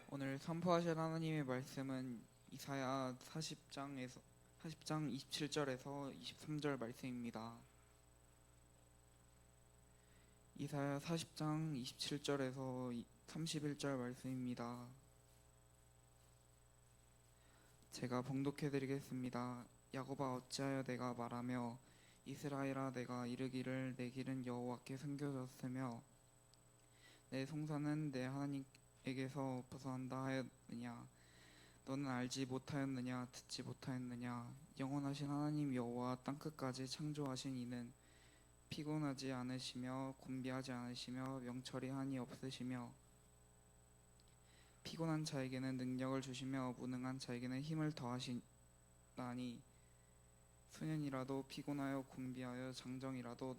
오늘 선포하실 하나님의 말씀은 이사야 40장 27절에서 23절 말씀입니다. 이사야 40장 27절에서 31절 말씀입니다. 제가 봉독해 드리겠습니다. 야곱아 어찌하여 내가 말하며 이스라엘아 내가 이르기를 내 길은 여호와께 숨겨졌으며 내 송사는 내 하나님에게서 벗어난다 하였느냐. 너는 알지 못하였느냐. 듣지 못하였느냐. 영원하신 하나님 여호와 땅끝까지 창조하신 이는 피곤하지 않으시며 곤비하지 않으시며 명철이 한이 없으시며 피곤한 자에게는 능력을 주시며 무능한 자에게는 힘을 더하시나니 소년이라도 피곤하여 곤비하여 장정이라도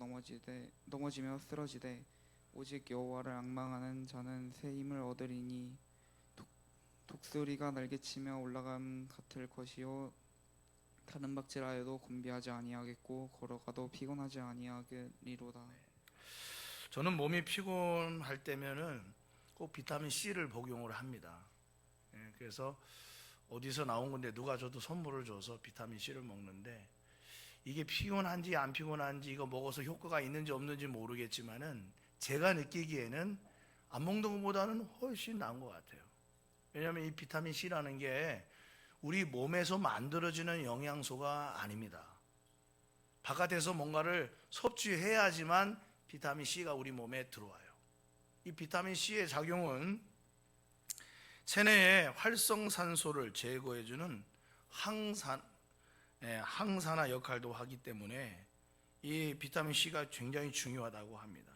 넘어지며 쓰러지되 오직 여호와를 앙망하는 자는 새 힘을 얻으리니 독수리가 날개치며 올라감 같을 것이요 다른 박질하여도 곤비하지 아니하겠고 걸어가도 피곤하지 아니하리로다. 저는 몸이 피곤할 때면은 꼭 비타민 C를 복용을 합니다. 그래서 어디서 나온 건데 누가 줘도 선물을 줘서 비타민 C를 먹는데, 이게 피곤한지 안 피곤한지 이거 먹어서 효과가 있는지 없는지 모르겠지만은 제가 느끼기에는 안 먹는 것보다는 훨씬 나은 것 같아요. 왜냐하면 이 비타민 C라는 게 우리 몸에서 만들어지는 영양소가 아닙니다. 바깥에서 뭔가를 섭취해야지만 비타민 C가 우리 몸에 들어와요. 이 비타민 C의 작용은 체내의 활성산소를 제거해주는 항산화 역할도 하기 때문에 이 비타민 C가 굉장히 중요하다고 합니다.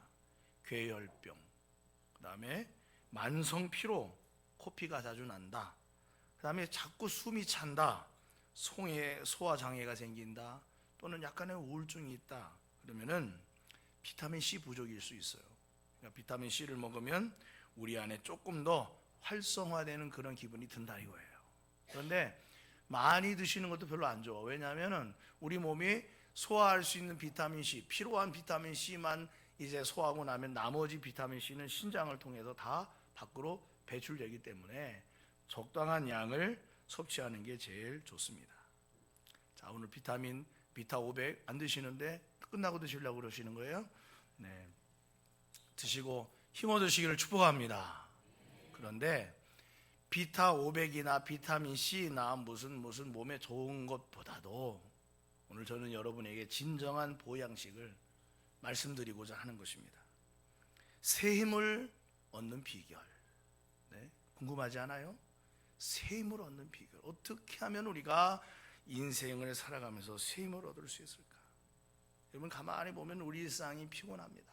궤열병, 그 다음에 만성 피로, 코피가 자주 난다, 그 다음에 자꾸 숨이 찬다, 소화장애가 생긴다, 또는 약간의 우울증이 있다, 그러면은 비타민 C 부족일 수 있어요. 그러니까 비타민 C를 먹으면 우리 안에 조금 더 활성화되는 그런 기분이 든다 이거예요. 그런데 많이 드시는 것도 별로 안 좋아. 왜냐하면 우리 몸이 소화할 수 있는 비타민 C, 필요한 비타민 C만 이제 소화하고 나면 나머지 비타민 C는 신장을 통해서 다 밖으로 배출되기 때문에 적당한 양을 섭취하는 게 제일 좋습니다. 자, 오늘 비타 500 안 드시는데 끝나고 드시려고 그러시는 거예요? 네, 드시고 힘 얻으시기를 축복합니다. 그런데 비타 500이나 비타민 C나 무슨 몸에 좋은 것보다도 오늘 저는 여러분에게 진정한 보양식을 말씀드리고자 하는 것입니다. 새 힘을 얻는 비결, 네, 궁금하지 않아요? 새 힘을 얻는 비결, 어떻게 하면 우리가 인생을 살아가면서 새 힘을 얻을 수 있을까? 여러분 가만히 보면 우리 일상이 피곤합니다.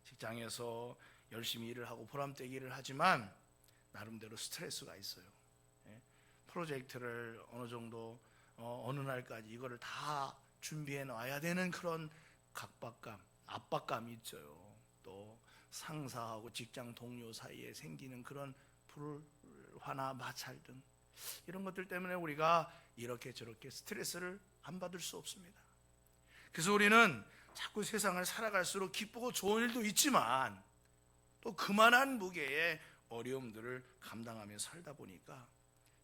직장에서 열심히 일을 하고 보람되게 일을 하지만 나름대로 스트레스가 있어요. 프로젝트를 어느 정도 어느 날까지 이거를 다 준비해 놔야 되는 그런 각박감, 압박감이 있죠. 또 상사하고 직장 동료 사이에 생기는 그런 불화나 마찰 등 이런 것들 때문에 우리가 이렇게 저렇게 스트레스를 안 받을 수 없습니다. 그래서 우리는 자꾸 세상을 살아갈수록 기쁘고 좋은 일도 있지만 또 그만한 무게의 어려움들을 감당하며 살다 보니까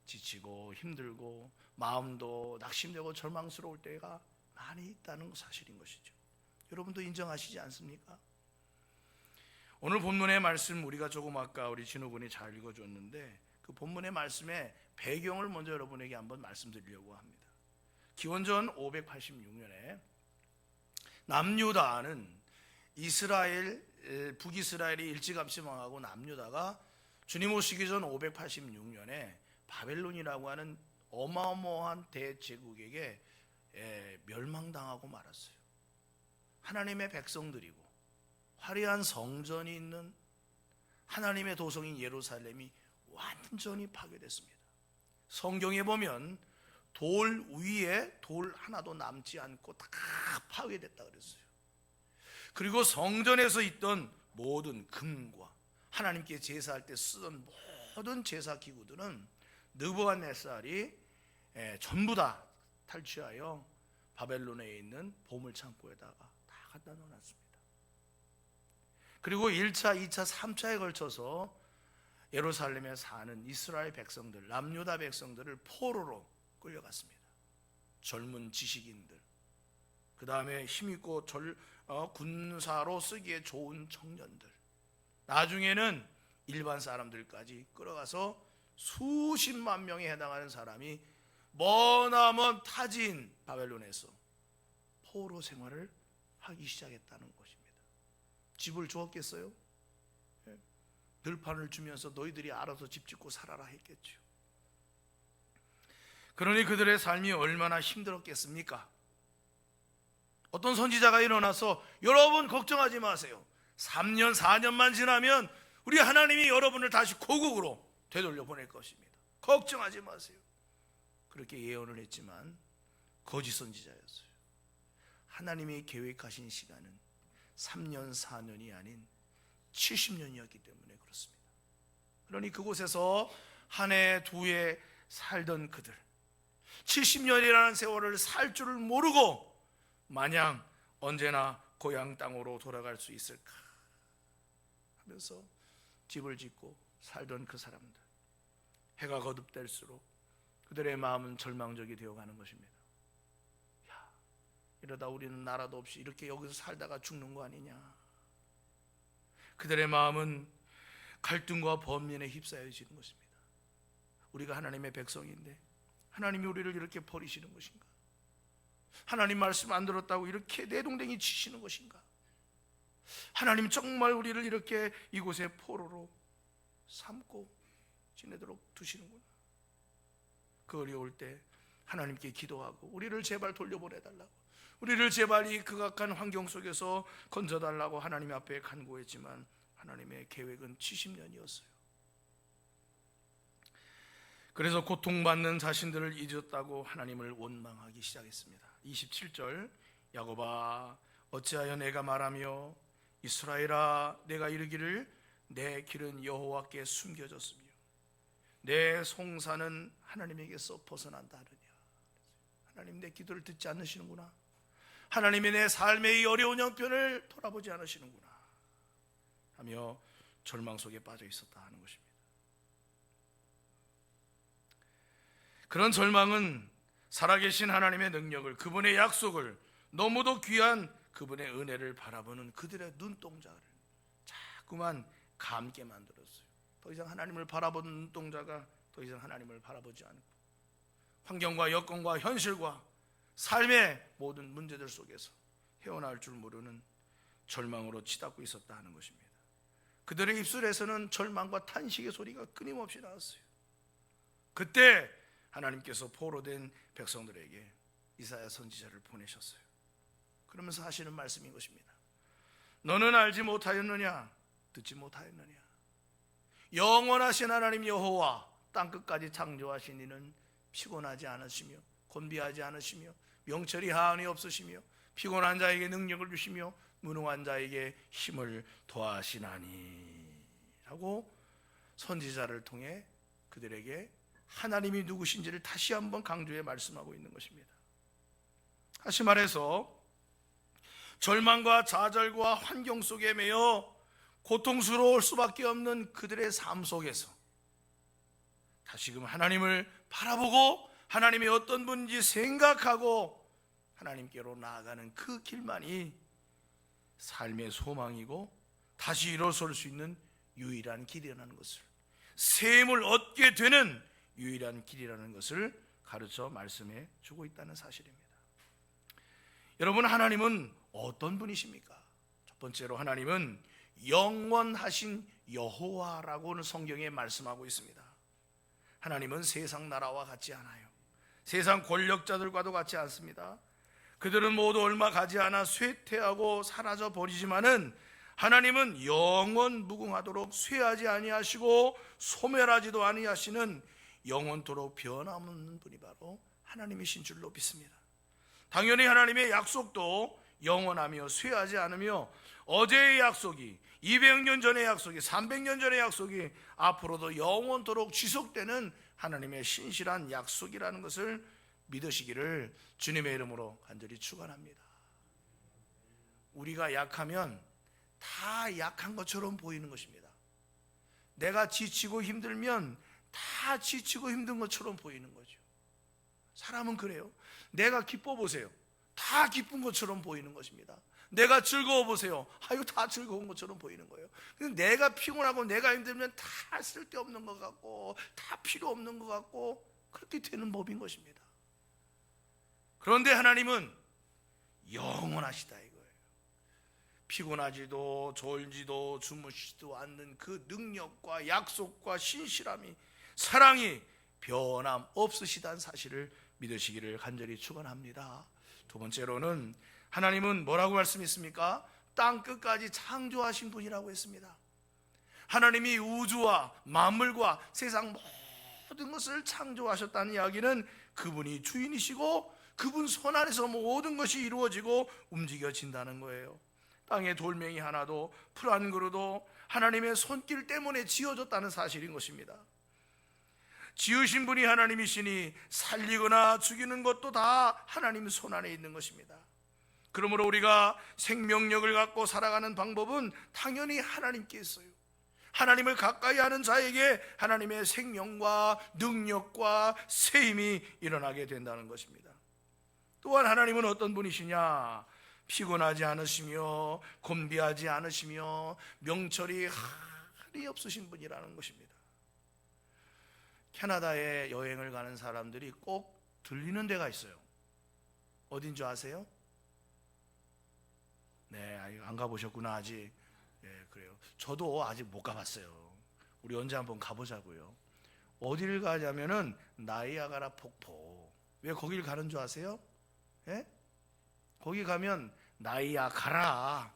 지치고 힘들고 마음도 낙심되고 절망스러울 때가 많이 있다는 사실인 것이죠. 여러분도 인정하시지 않습니까? 오늘 본문의 말씀 우리가 조금 아까 우리 진호 군이 잘 읽어줬는데 그 본문의 말씀의 배경을 먼저 여러분에게 한번 말씀드리려고 합니다. 기원전 586년에 남유다는 북이스라엘이 일찌감치 망하고 남유다가 주님 오시기 전 586년에 바벨론이라고 하는 어마어마한 대제국에게 멸망당하고 말았어요. 하나님의 백성들이고 화려한 성전이 있는 하나님의 도성인 예루살렘이 완전히 파괴됐습니다. 성경에 보면 돌 위에 돌 하나도 남지 않고 다 파괴됐다 그랬어요. 그리고 성전에서 있던 모든 금과 하나님께 제사할 때 쓰던 모든 제사 기구들은 느부갓네살이 전부 다 탈취하여 바벨론에 있는 보물 창고에다가 다 갖다 넣어놨습니다. 그리고 1차, 2차, 3차에 걸쳐서 예루살렘에 사는 이스라엘 백성들, 남유다 백성들을 포로로 끌려갔습니다. 젊은 지식인들, 그 다음에 힘있고 군사로 쓰기에 좋은 청년들, 나중에는 일반 사람들까지 끌어가서 수십만 명에 해당하는 사람이 머나먼 타지인 바벨론에서 포로 생활을 하기 시작했다는 것입니다. 집을 주었겠어요? 들판을 주면서 너희들이 알아서 집 짓고 살아라 했겠죠. 그러니 그들의 삶이 얼마나 힘들었겠습니까? 어떤 선지자가 일어나서 여러분 걱정하지 마세요. 3년 4년만 지나면 우리 하나님이 여러분을 다시 고국으로 되돌려 보낼 것입니다. 걱정하지 마세요. 그렇게 예언을 했지만 거짓 선지자였어요. 하나님이 계획하신 시간은 3년 4년이 아닌 70년이었기 때문에 그렇습니다. 그러니 그곳에서 한 해 두 해 살던 그들, 70년이라는 세월을 살 줄을 모르고 마냥 언제나 고향 땅으로 돌아갈 수 있을까 하면서 집을 짓고 살던 그 사람들, 해가 거듭될수록 그들의 마음은 절망적이 되어가는 것입니다. 야, 이러다 우리는 나라도 없이 이렇게 여기서 살다가 죽는 거 아니냐. 그들의 마음은 갈등과 번민에 휩싸여지는 것입니다. 우리가 하나님의 백성인데 하나님이 우리를 이렇게 버리시는 것인가? 하나님 말씀 안 들었다고 이렇게 내동댕이 치시는 것인가? 하나님 정말 우리를 이렇게 이곳에 포로로 삼고 지내도록 두시는구나. 그 어려울 때 하나님께 기도하고 우리를 제발 돌려보내달라고, 우리를 제발 이 극악한 환경 속에서 건져달라고 하나님 앞에 간구했지만 하나님의 계획은 70년이었어요. 그래서 고통받는 자신들을 잊었다고 하나님을 원망하기 시작했습니다. 27절, 야곱아 어찌하여 내가 말하며 이스라엘아 내가 이르기를 내 길은 여호와께 숨겨졌으며 내 송사는 하나님에게서 벗어난다 하느냐. 하나님 내 기도를 듣지 않으시는구나. 하나님이 내 삶의 이 어려운 형편을 돌아보지 않으시는구나 하며 절망 속에 빠져 있었다 하는 것입니다. 그런 절망은 살아계신 하나님의 능력을, 그분의 약속을, 너무도 귀한 그분의 은혜를 바라보는 그들의 눈동자를 자꾸만 감게 만들었어요. 더 이상 하나님을 바라보는 눈동자가 더 이상 하나님을 바라보지 않고 환경과 여건과 현실과 삶의 모든 문제들 속에서 헤어나올 줄 모르는 절망으로 치닫고 있었다 하는 것입니다. 그들의 입술에서는 절망과 탄식의 소리가 끊임없이 나왔어요. 그때 하나님께서 포로된 백성들에게 이사야 선지자를 보내셨어요. 그러면서 하시는 말씀인 것입니다. 너는 알지 못하였느냐? 듣지 못하였느냐? 영원하신 하나님 여호와 땅끝까지 창조하신 이는 피곤하지 않으시며 곤비하지 않으시며 명철이 하한이 없으시며 피곤한 자에게 능력을 주시며 무능한 자에게 힘을 더하시나니 라고 선지자를 통해 그들에게 하나님이 누구신지를 다시 한번 강조해 말씀하고 있는 것입니다. 다시 말해서 절망과 좌절과 환경 속에 매여 고통스러울 수밖에 없는 그들의 삶 속에서 다시금 하나님을 바라보고 하나님이 어떤 분인지 생각하고 하나님께로 나아가는 그 길만이 삶의 소망이고 다시 일어설 수 있는 유일한 길이라는 것을, 샘을 얻게 되는 유일한 길이라는 것을 가르쳐 말씀해 주고 있다는 사실입니다. 여러분, 하나님은 어떤 분이십니까? 첫 번째로 하나님은 영원하신 여호와라고는 성경에 말씀하고 있습니다. 하나님은 세상 나라와 같지 않아요. 세상 권력자들과도 같지 않습니다. 그들은 모두 얼마 가지 않아 쇠퇴하고 사라져 버리지만은 하나님은 영원 무궁하도록 쇠하지 아니하시고 소멸하지도 아니하시는 영원토록 변함없는 분이 바로 하나님이신 줄로 믿습니다. 당연히 하나님의 약속도 영원하며 쇠하지 않으며 어제의 약속이, 200년 전의 약속이, 300년 전의 약속이 앞으로도 영원토록 지속되는 하나님의 신실한 약속이라는 것을 믿으시기를 주님의 이름으로 간절히 축원합니다. 우리가 약하면 다 약한 것처럼 보이는 것입니다. 내가 지치고 힘들면 다 지치고 힘든 것처럼 보이는 거죠. 사람은 그래요. 내가 기뻐 보세요. 다 기쁜 것처럼 보이는 것입니다. 내가 즐거워 보세요. 이거 다 즐거운 것처럼 보이는 거예요. 근데 내가 피곤하고 내가 힘들면 다 쓸데없는 것 같고 다 필요 없는 것 같고 그렇게 되는 법인 것입니다. 그런데 하나님은 영원하시다 이거예요. 피곤하지도 졸지도 주무시지도 않는 그 능력과 약속과 신실함이, 사랑이 변함없으시다는 사실을 믿으시기를 간절히 축원합니다. 두 번째로는 하나님은 뭐라고 말씀했습니까? 땅 끝까지 창조하신 분이라고 했습니다. 하나님이 우주와 만물과 세상 모든 것을 창조하셨다는 이야기는 그분이 주인이시고 그분 손 안에서 모든 것이 이루어지고 움직여진다는 거예요. 땅에 돌멩이 하나도 풀 한 그루도 하나님의 손길 때문에 지어졌다는 사실인 것입니다. 지으신 분이 하나님이시니 살리거나 죽이는 것도 다 하나님 손 안에 있는 것입니다. 그러므로 우리가 생명력을 갖고 살아가는 방법은 당연히 하나님께 있어요. 하나님을 가까이 하는 자에게 하나님의 생명과 능력과 새 힘이 일어나게 된다는 것입니다. 또한 하나님은 어떤 분이시냐? 피곤하지 않으시며 곤비하지 않으시며 명철이 한이 없으신 분이라는 것입니다. 캐나다에 여행을 가는 사람들이 꼭 들리는 데가 있어요. 어딘 줄 아세요? 네, 안 가보셨구나 아직. 네, 그래요. 저도 아직 못 가봤어요. 우리 언제 한번 가보자고요. 어디를 가냐면은 나이아가라 폭포. 왜 거길 가는 줄 아세요? 예? 거기 가면 나이아가라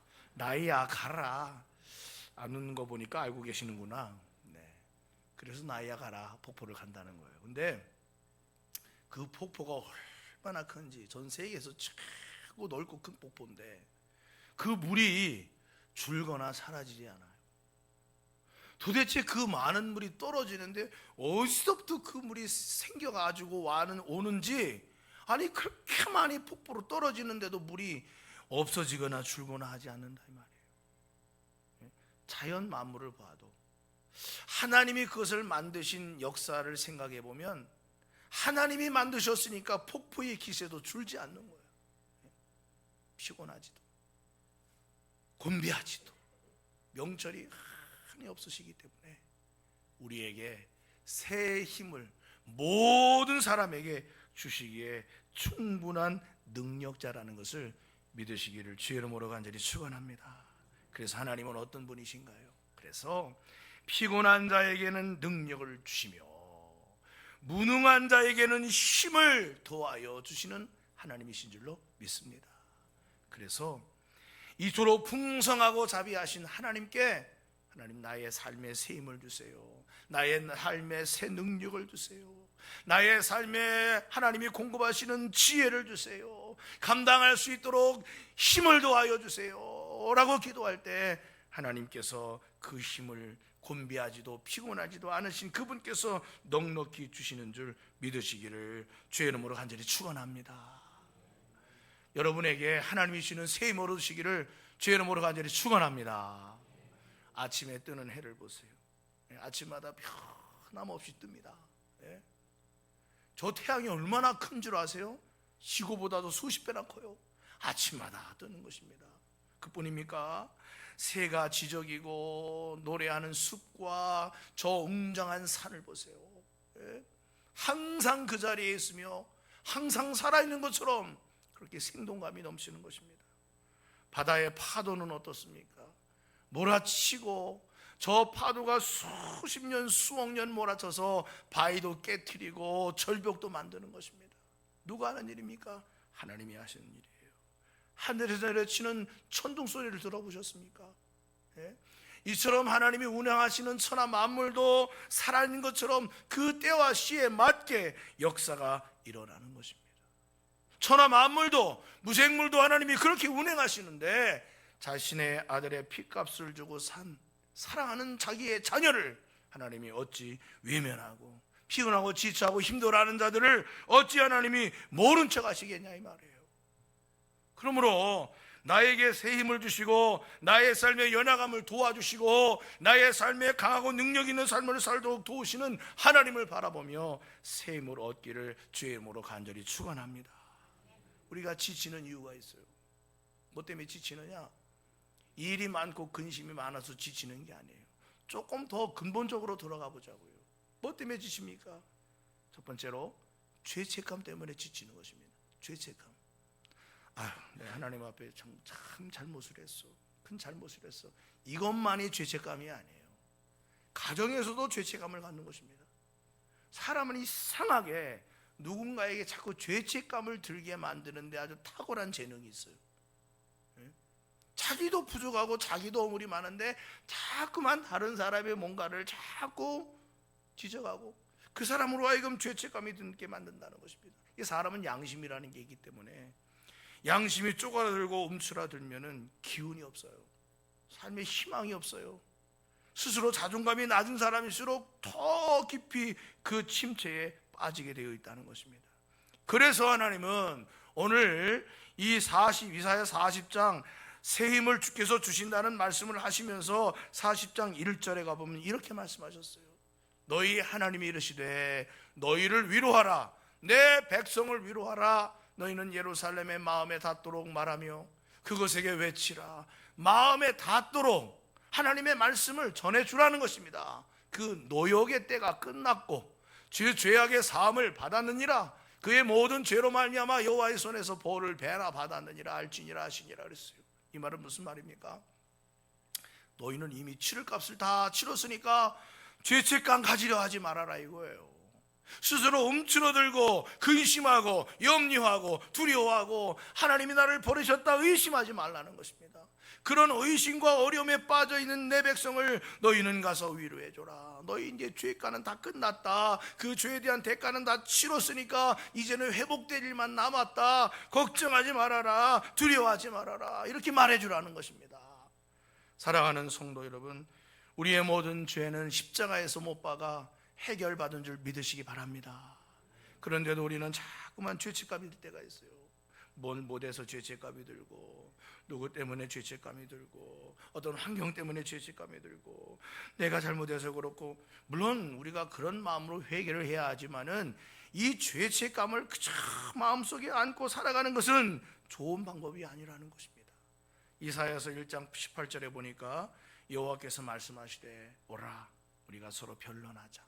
아는 거 보니까 알고 계시는구나. 네. 그래서 나이아가라 폭포를 간다는 거예요. 근데 그 폭포가 얼마나 큰지, 전 세계에서 최고 넓고 큰 폭포인데 그 물이 줄거나 사라지지 않아요. 도대체 그 많은 물이 떨어지는데 어디서부터 그 물이 생겨가지고 오는지, 아니 그렇게 많이 폭포로 떨어지는데도 물이 없어지거나 줄거나 하지 않는다 이 말이에요. 자연 만물을 봐도 하나님이 그것을 만드신 역사를 생각해 보면 하나님이 만드셨으니까 폭포의 기세도 줄지 않는 거예요. 피곤하지도 곤비하지도 명철이 한이 없으시기 때문에 우리에게 새 힘을 모든 사람에게 주시기에 충분한 능력자라는 것을 믿으시기를 주의 이름으로 간절히 축원합니다. 그래서 하나님은 어떤 분이신가요? 그래서 피곤한 자에게는 능력을 주시며 무능한 자에게는 힘을 더하여 주시는 하나님이신 줄로 믿습니다. 그래서 이토록 풍성하고 자비하신 하나님께 하나님 나의 삶에 새 힘을 주세요. 나의 삶에 새 능력을 주세요. 나의 삶에 하나님이 공급하시는 지혜를 주세요. 감당할 수 있도록 힘을 더하여 주세요 라고 기도할 때 하나님께서 그 힘을 곤비하지도 피곤하지도 않으신 그분께서 넉넉히 주시는 줄 믿으시기를 주의 이름으로 간절히 축원합니다. 여러분에게 하나님이 주시는 새 힘을 얻으시기를 주의 이름으로 간절히 축원합니다. 아침에 뜨는 해를 보세요. 아침마다 변함없이 뜹니다. 저 태양이 얼마나 큰 줄 아세요? 지구보다도 수십 배나 커요. 아침마다 뜨는 것입니다. 그뿐입니까? 새가 지저귀고 노래하는 숲과 저 웅장한 산을 보세요. 항상 그 자리에 있으며 항상 살아있는 것처럼 그렇게 생동감이 넘치는 것입니다. 바다의 파도는 어떻습니까? 몰아치고 저 파도가 수십 년 수억 년 몰아쳐서 바위도 깨트리고 절벽도 만드는 것입니다. 누가 하는 일입니까? 하나님이 하시는 일이에요. 하늘에서 내려치는 천둥 소리를 들어보셨습니까? 이처럼 하나님이 운행하시는 천하 만물도 살아있는 것처럼 그 때와 시에 맞게 역사가 일어나는 것입니다. 천하 만물도 무생물도 하나님이 그렇게 운행하시는데 자신의 아들의 피값을 주고 사랑하는 자기의 자녀를 하나님이 어찌 외면하고 피곤하고 지쳐하고 힘들어하는 자들을 어찌 하나님이 모른 척 하시겠냐 이 말이에요. 그러므로 나에게 새 힘을 주시고 나의 삶의 연약함을 도와주시고 나의 삶에 강하고 능력 있는 삶을 살도록 도우시는 하나님을 바라보며 새 힘을 얻기를 주의 이름으로 간절히 축원합니다. 우리가 지치는 이유가 있어요. 뭐 때문에 지치느냐? 일이 많고 근심이 많아서 지치는 게 아니에요. 조금 더 근본적으로 들어가 보자고요. 뭐 때문에 지칩니까? 첫 번째로 죄책감 때문에 지치는 것입니다. 죄책감. 아유, 내가 하나님 앞에 참 잘못을 했어. 큰 잘못을 했어. 이것만이 죄책감이 아니에요. 가정에서도 죄책감을 갖는 것입니다. 사람은 이상하게 누군가에게 자꾸 죄책감을 들게 만드는데 아주 탁월한 재능이 있어요. 자기도 부족하고 자기도 어물이 많은데 자꾸만 다른 사람의 뭔가를 자꾸 지적하고 그 사람으로 하여금 죄책감이 들게 만든다는 것입니다. 이 사람은 양심이라는 게 있기 때문에 양심이 쪼그라들고 움츠러들면은 기운이 없어요. 삶에 희망이 없어요. 스스로 자존감이 낮은 사람일수록 더 깊이 그 침체에 빠지게 되어 있다는 것입니다. 그래서 하나님은 오늘 이 이사야 40장 새 힘을 주께서 주신다는 말씀을 하시면서 40장 1절에 가보면 이렇게 말씀하셨어요. 너희 하나님이 이르시되 너희를 위로하라. 내 백성을 위로하라. 너희는 예루살렘의 마음에 닿도록 말하며 그것에게 외치라. 마음에 닿도록 하나님의 말씀을 전해주라는 것입니다. 그 노역의 때가 끝났고 주 죄악의 사함을 받았느니라. 그의 모든 죄로 말미암아 여호와의 손에서 벌을 배나 받았느니라 알지니라 하시니라 그랬어요. 이 말은 무슨 말입니까? 너희는 이미 치를 값을 다 치렀으니까 죄책감 가지려 하지 말아라 이거예요. 스스로 움츠러들고 근심하고 염려하고 두려워하고 하나님이 나를 버리셨다 의심하지 말라는 것입니다. 그런 의심과 어려움에 빠져있는 내 백성을 너희는 가서 위로해줘라. 너희 이제 죄가는 다 끝났다. 그 죄에 대한 대가는 다 치렀으니까 이제는 회복될 일만 남았다. 걱정하지 말아라. 두려워하지 말아라. 이렇게 말해주라는 것입니다. 사랑하는 성도 여러분, 우리의 모든 죄는 십자가에서 못 박아 해결받은 줄 믿으시기 바랍니다. 그런데도 우리는 자꾸만 죄책감이 들 때가 있어요. 뭘 못해서 죄책감이 들고 누구 때문에 죄책감이 들고 어떤 환경 때문에 죄책감이 들고 내가 잘못해서 그렇고, 물론 우리가 그런 마음으로 회개를 해야 하지만은 이 죄책감을 그저 마음속에 안고 살아가는 것은 좋은 방법이 아니라는 것입니다. 이사야서 1장 18절에 보니까 여호와께서 말씀하시되 오라 우리가 서로 변론하자.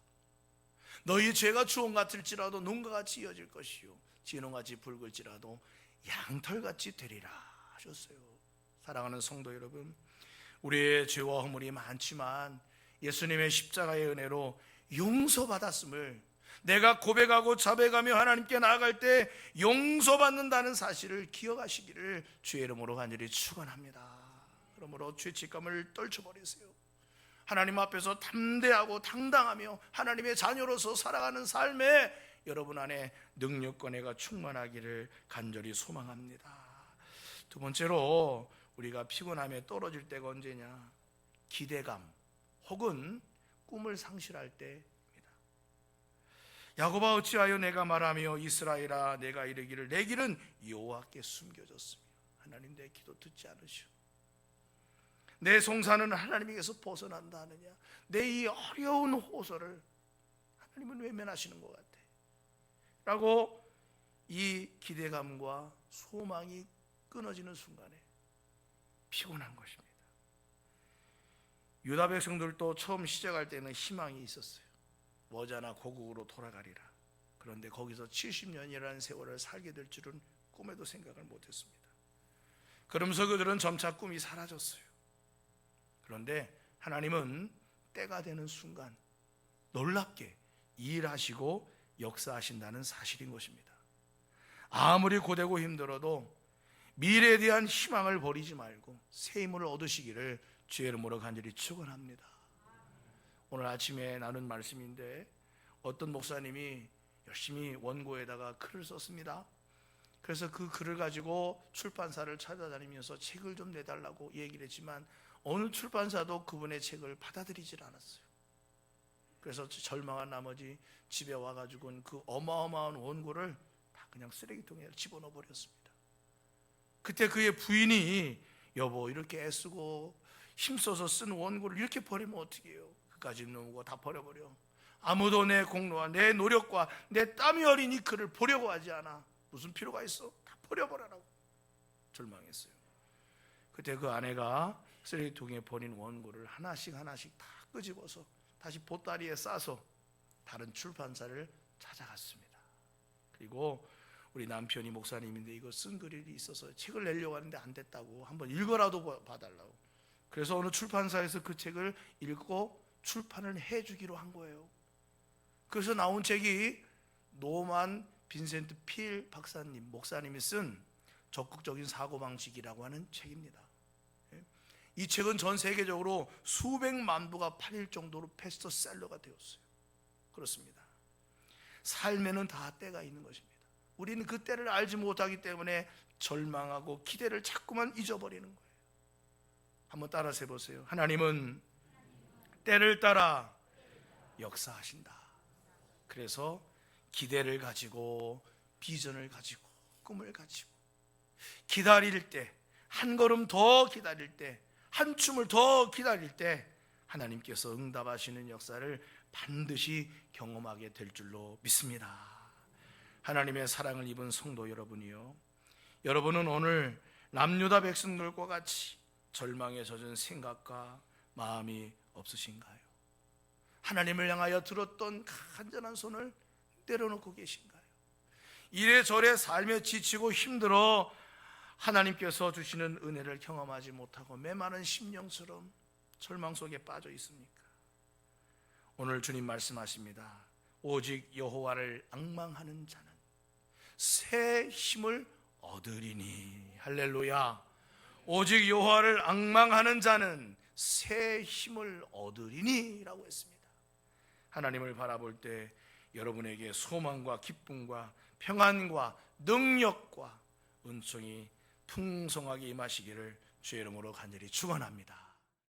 너희 죄가 주홍 같을지라도 눈과 같이 이어질 것이요 진홍같이 붉을지라도 양털같이 되리라 하셨어요. 사랑하는 성도 여러분, 우리의 죄와 허물이 많지만 예수님의 십자가의 은혜로 용서받았음을 내가 고백하고 자백하며 하나님께 나아갈 때 용서받는다는 사실을 기억하시기를 주의 이름으로 간절히 축원합니다. 그러므로 죄책감을 떨쳐버리세요. 하나님 앞에서 담대하고 당당하며 하나님의 자녀로서 살아가는 삶에 여러분 안에 능력과 은혜가 충만하기를 간절히 소망합니다. 두 번째로 우리가 피곤함에 떨어질 때가 언제냐? 기대감 혹은 꿈을 상실할 때입니다. 야곱아 어찌하여 내가 말하며 이스라엘아 내가 이르기를 내 길은 여호와께 숨겨졌으며 하나님 내 기도 듣지 않으시오. 내 송사는 하나님에게서 벗어난다 하느냐? 내 이 어려운 호소를 하나님은 외면하시는 것 같아 라고 이 기대감과 소망이 끊어지는 순간에 피곤한 것입니다. 유다 백성들도 처음 시작할 때는 희망이 있었어요. 머지않아 고국으로 돌아가리라. 그런데 거기서 70년이라는 세월을 살게 될 줄은 꿈에도 생각을 못했습니다. 그러면서 그들은 점차 꿈이 사라졌어요. 그런데 하나님은 때가 되는 순간 놀랍게 일하시고 역사하신다는 사실인 것입니다. 아무리 고되고 힘들어도 미래에 대한 희망을 버리지 말고 새 힘을 얻으시기를 주의 이름으로 간절히 축원합니다. 오늘 아침에 나눈 말씀인데 어떤 목사님이 열심히 원고에다가 글을 썼습니다. 그래서 그 글을 가지고 출판사를 찾아다니면서 책을 좀 내달라고 얘기를 했지만 어느 출판사도 그분의 책을 받아들이질 않았어요. 그래서 절망한 나머지 집에 와가지고는 그 어마어마한 원고를 다 그냥 쓰레기통에 집어넣어 버렸습니다. 그때 그의 부인이 여보 이렇게 애쓰고 힘써서 쓴 원고를 이렇게 버리면 어떻게 해요? 그까짓 놈고 다 버려버려. 아무도 내 공로와 내 노력과 내 땀이 어린 이 글을 보려고 하지 않아. 무슨 필요가 있어? 다 버려버려라고 절망했어요. 그때 그 아내가 쓰레기통에 버린 원고를 하나씩 다 끄집어서 다시 보따리에 싸서 다른 출판사를 찾아갔습니다. 그리고 우리 남편이 목사님인데 이거 쓴 글이 있어서 책을 내려고 하는데 안 됐다고 한번 읽어라도 봐달라고. 그래서 어느 출판사에서 그 책을 읽고 출판을 해주기로 한 거예요. 그래서 나온 책이 노만 빈센트 필 박사님, 목사님이 쓴 적극적인 사고방식이라고 하는 책입니다. 이 책은 전 세계적으로 수백만 부가 팔릴 정도로 베스트셀러가 되었어요. 그렇습니다. 삶에는 다 때가 있는 것입니다. 우리는 그 때를 알지 못하기 때문에 절망하고 기대를 자꾸만 잊어버리는 거예요. 한번 따라서 해보세요. 하나님은 때를 따라 역사하신다. 그래서 기대를 가지고 비전을 가지고 꿈을 가지고 기다릴 때, 한 걸음 더 기다릴 때, 한 춤을 더 기다릴 때 하나님께서 응답하시는 역사를 반드시 경험하게 될 줄로 믿습니다. 하나님의 사랑을 입은 성도 여러분이요, 여러분은 오늘 남유다 백성들과 같이 절망에 젖은 생각과 마음이 없으신가요? 하나님을 향하여 들었던 간절한 손을 내려놓고 계신가요? 이래저래 삶에 지치고 힘들어 하나님께서 주시는 은혜를 경험하지 못하고 메마른 심령처럼 절망 속에 빠져 있습니까? 오늘 주님 말씀하십니다. 오직 여호와를 앙망하는 자는 새 힘을 얻으리니. 할렐루야. 오직 여호와를 앙망하는 자는 새 힘을 얻으리니 라고 했습니다. 하나님을 바라볼 때 여러분에게 소망과 기쁨과 평안과 능력과 은총이 풍성하게 임하시기를 주의 이름으로 간절히 축원합니다.